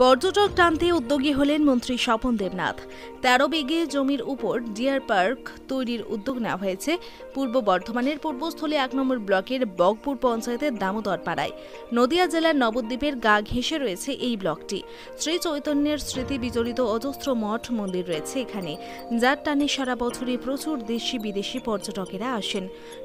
পর্যটক টানতে উদ্যোগী হলেন মন্ত্রী স্বপন দেবনাথ। ১৩ বিঘে জমির উপর ডিয়ার পার্ক তৈরির উদ্যোগ নেওয়া হয়েছে পূর্ব বর্ধমানের পূর্বস্থলী ১ নম্বর ব্লকের বগপুর পঞ্চায়েতের দামোদর পাড়ায়। নদিয়া জেলার নবদ্বীপের গা ঘেঁষে রয়েছে এই ব্লকটি। শ্রী চৈতন্যের স্মৃতি বিজড়িত অজস্র মঠ মন্দির রয়েছে এখানে, যার টানে সারা বছরই প্রচুর দেশি বিদেশি পর্যটকেরা আসেন।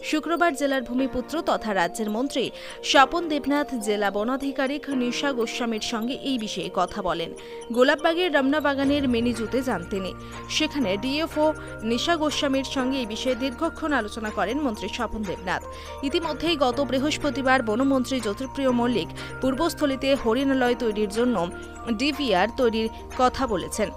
শুক্রবার জেলার ভূমিপুত্র তথা রাজ্যের মন্ত্রী স্বপন দেবনাথ জেলা বনাধিকারিক নিশা গোস্বামীর সঙ্গে এই বিষয়ে কথা বলেন। গোলাপবাগের রমনা বাগানের মেনিজুতে যান তিনি। সেখানে ডিএফও নিশা গোস্বামীর সঙ্গে এই বিষয়ে দীর্ঘক্ষণ আলোচনা করেন মন্ত্রী স্বপন দেবনাথ। ইতিমধ্যেই গত বৃহস্পতিবার বনমন্ত্রী জ্যোতিপ্রিয় মল্লিক পূর্বস্থলীতে হরিণালয় তৈরির জন্য ডিপিআর তৈরির কথা বলেছেন।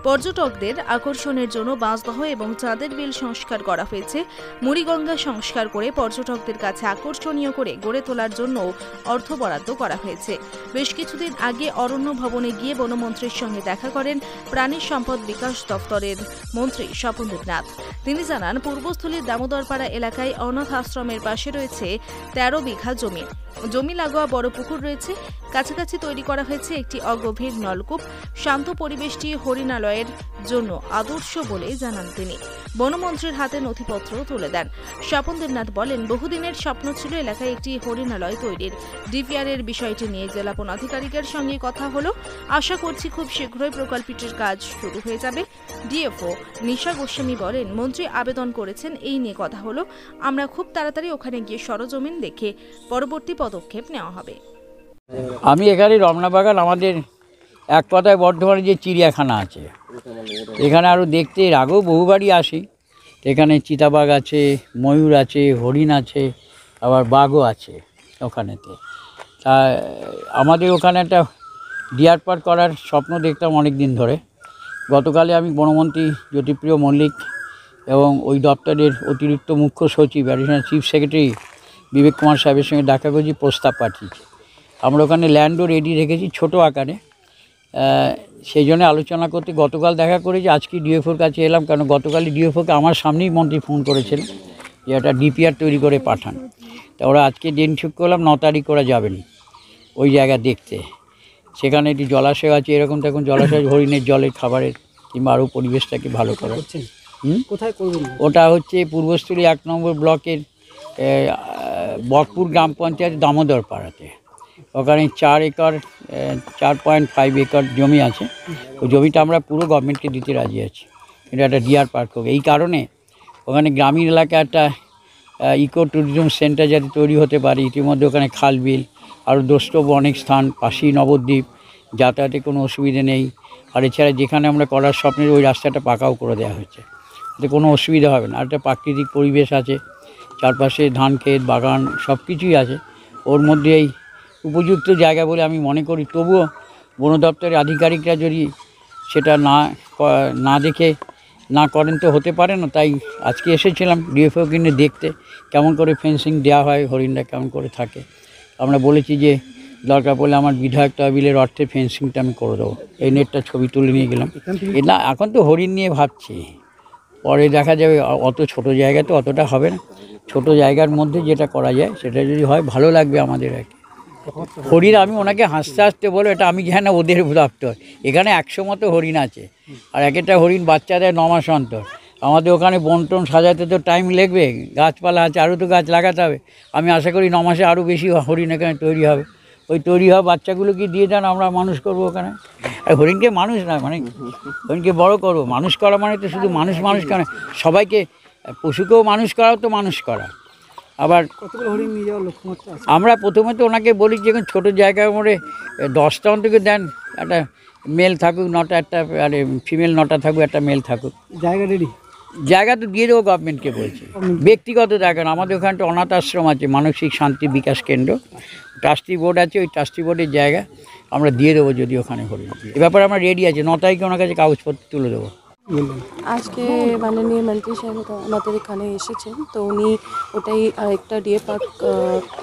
পর্যটকদের আকর্ষণের জন্য বাঁশদহ এবং চাঁদের বিল সংস্কার করা হয়েছে। মুড়িগঙ্গা সংস্কার করে পর্যটকদের কাছে আকর্ষণীয় করে গড়ে তোলার জন্য অর্থ বরাদ্দ করা হয়েছে। বেশ কিছুদিন আগে অরণ্য ভবনে গিয়ে বনমন্ত্রীর সঙ্গে দেখা করেন প্রাণী সম্পদ বিকাশ দপ্তরের মন্ত্রী স্বপন দেবনাথ। তিনি জানান, পূর্বস্থলীর দামোদরপাড়া এলাকায় অনাথ আশ্রমের পাশে রয়েছে ১৩ বিঘা জমি লাগোয়া বড় পুকুর রয়েছে। কাছাকাছি তৈরি করা হয়েছে একটি অগভীর নলকূপ। শান্ত পরিবেশটি হরিণালয়ের জন্য আদর্শ বলে জানান তিনি। বনমন্ত্রীর হাতে নথিপত্র তুলে দেন। স্বপন দেবনাথ বলেন, বহুদিনের স্বপ্ন ছিল এলাকায় একটি হরিণালয় তৈরির। ডিপিআর এর বিষয়টি নিয়ে জেলা বনাধিকারিকের সঙ্গে কথা হলো। আশা করছি খুব শীঘ্রই প্রকল্পটির কাজ শুরু হয়ে যাবে। ডিএফও নিশা গোস্বামী বলেন, মন্ত্রী আবেদন করেছেন, এই নিয়ে কথা হলো। আমরা খুব তাড়াতাড়ি ওখানে গিয়ে সরজমিন দেখে পরবর্তী পদক্ষেপ নেওয়া হবে। আমি এখানে রমনা বাগান, আমাদের এক কথায় বর্ধমানে যে চিড়িয়াখানা আছে, এখানে আরও দেখতে এর আগেও বহুবারই আসি। এখানে চিতাবাঘ আছে, ময়ূর আছে, হরিণ আছে, আবার বাঘও আছে ওখানেতে। তা আমাদের ওখানে একটা ডিয়ার পার্ক করার স্বপ্ন দেখতাম অনেক দিন ধরে। গতকালে আমি বনমন্ত্রী জ্যোতিপ্রিয় মল্লিক এবং ওই দপ্তরের অতিরিক্ত মুখ্য সচিব অ্যাডিশনাল চিফ সেক্রেটারি বিবেক কুমার সাহেবের সঙ্গে দেখা করেছি, প্রস্তাব পাঠিয়েছি। আমরা ওখানে ল্যান্ডও রেডি রেখেছি ছোটো আকারে। সেই জন্য আলোচনা করতে গতকাল দেখা করেছি, আজকে ডিএফওর কাছে এলাম, কারণ গতকালই ডিএফওকে আমার সামনেই মন্ত্রী ফোন করেছিলেন যে একটা ডিপিআর তৈরি করে পাঠান। তা ওরা আজকে দিন ঠিক করলাম, ৯ তারিখ ওরা যাবেন ওই জায়গা দেখতে। সেখানে একটি জলাশয় আছে, এরকম তখন জলাশয়, হরিণের জলের খাবারের কিংবা আরও পরিবেশটাকে ভালো করা। কোথায় করবেন? ওটা হচ্ছে পূর্বস্থলী ১ নম্বর ব্লকের বগপুর গ্রাম পঞ্চায়েত দামোদর পাড়াতে। ওখানে 4.5 একর জমি আছে। ওই জমিটা আমরা পুরো গভর্নমেন্টকে দিতে রাজি আছি। এটা একটা ডিয়ার পার্ক হবে। এই কারণে ওখানে গ্রামীণ এলাকায় একটা ইকো ট্যুরিজম সেন্টার যাতে তৈরি হতে পারে। ইতিমধ্যে ওখানে খাল বিল আরও দ্রষ্টব্য অনেক স্থান, পাশেই নবদ্বীপ, যাতায়াতে কোনো অসুবিধে নেই। আর এছাড়া যেখানে আমরা করার স্বপ্নের ওই রাস্তাটা পাকাও করে দেওয়া হয়েছে, এতে কোনো অসুবিধা হবে না। আর একটা প্রাকৃতিক পরিবেশ আছে, চারপাশে ধান ক্ষেত, বাগান সব কিছুই আছে। ওর মধ্যে এই উপযুক্ত জায়গা বলে আমি মনে করি। তবুও বন দপ্তরের আধিকারিকরা যদি সেটা না দেখে না করেন তো হতে পারে না। তাই আজকে এসেছিলাম ডিএফও কিনে দেখতে কেমন করে ফেন্সিং দেওয়া হয়, হরিণরা কেমন করে থাকে। আমরা বলেছি যে দরকার পড়লে আমার বিধায়ক তহবিলের অর্থে ফেন্সিংটা আমি করে দেবো। এই নেটটা ছবি তুলে নিয়ে গেলাম। না, এখন তো হরিণ নিয়ে ভাবছি, পরে দেখা যাবে। অত ছোট জায়গা তো অতটা হবে না। ছোট জায়গার মধ্যে যেটা করা যায় সেটা যদি হয় ভালো লাগবে আমাদের আর কি। হরিণ আমি ওনাকে হাসতে হাসতে বলো, এটা আমি জানি না ওদের দপ্তর। এখানে 100 মতো হরিণ আছে, আর এক একটা হরিণ বাচ্চা দেয় 9 মাস অন্তর। আমাদের ওখানে বনটন সাজাতে তো টাইম লাগবে, গাছপালা আছে, আরও তো গাছ লাগাতে হবে। আমি আশা করি 9 মাসে আরও বেশি হরিণ এখানে তৈরি হবে। ওই তৈরি হওয়া বাচ্চাগুলোকে দিয়ে দেন, আমরা মানুষ করবো ওখানে। আর হরিণকে মানুষ না, মানে হরিণকে বড় করবো। মানুষ করা মানে তো শুধু মানুষ কেন, সবাইকে, পশুকেও মানুষ করাও তো মানুষ করা। আবার আমরা প্রথমে তো ওনাকে বলি যে ছোটো জায়গার মধ্যে 10টা অন্তকে দেন, একটা মেল থাকুক 9টা, একটা আরে ফিমেল 9টা থাকুক, একটা মেল থাকুক। জায়গা রেডি, জায়গা তো দিয়ে দেবো গভর্নমেন্টকে বলছি। ব্যক্তিগত জায়গা না, আমাদের ওখানে একটা অনাথ আশ্রম আছে, মানসিক শান্তি বিকাশ কেন্দ্র, ট্রাস্টি বোর্ড আছে। ওই ট্রাস্টি বোর্ডের জায়গা আমরা দিয়ে দেবো যদি ওখানে হরিণ। এ ব্যাপারে আমরা রেডি আছি। 9 তারিখে ওনার কাছে কাগজপত্র তুলে দেবো। আজকে মাননীয় মন্ত্রী সাহেব আমাদের এখানে এসেছেন, তো উনি ওটাই একটা ডিয়ার পার্ক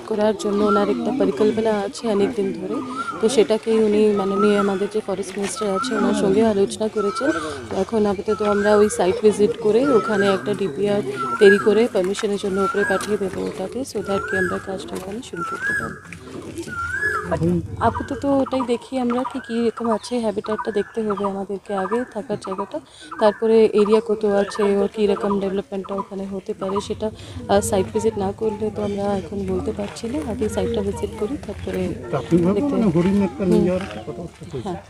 করার জন্য ওনার একটা পরিকল্পনা আছে অনেক দিন ধরে। তো সেটাকেই উনি মাননীয় আমাদের যে ফরেস্ট মিনিস্টার আছে ওনার সঙ্গে আলোচনা করেছেন। এখন আপাতত আমরা ওই সাইট ভিজিট করে ওখানে একটা ডিপিআর তৈরি করে পারমিশনের জন্য উপরে পাঠিয়ে দেবো ওটাকে, সো দ্যাট কি আমরা কাজটা ওখানে শুরু করতে পারবো। আপাতত ওটাই দেখি আমরা কি কীরকম আছে, হ্যাবিটাটটা দেখতে হবে আমাদেরকে আগে, থাকার জায়গাটা, তারপরে এরিয়া কত আছে ওর কীরকম ডেভেলপমেন্টটা ওখানে হতে পারে সেটা সাইট ভিজিট না করলে তো আমরা এখন বলতে পারছি না। আগে সাইটটা ভিজিট করি তারপরে দেখতে। হরিণ একটা নিয়ে যাওয়ার কথা হ্যাঁ।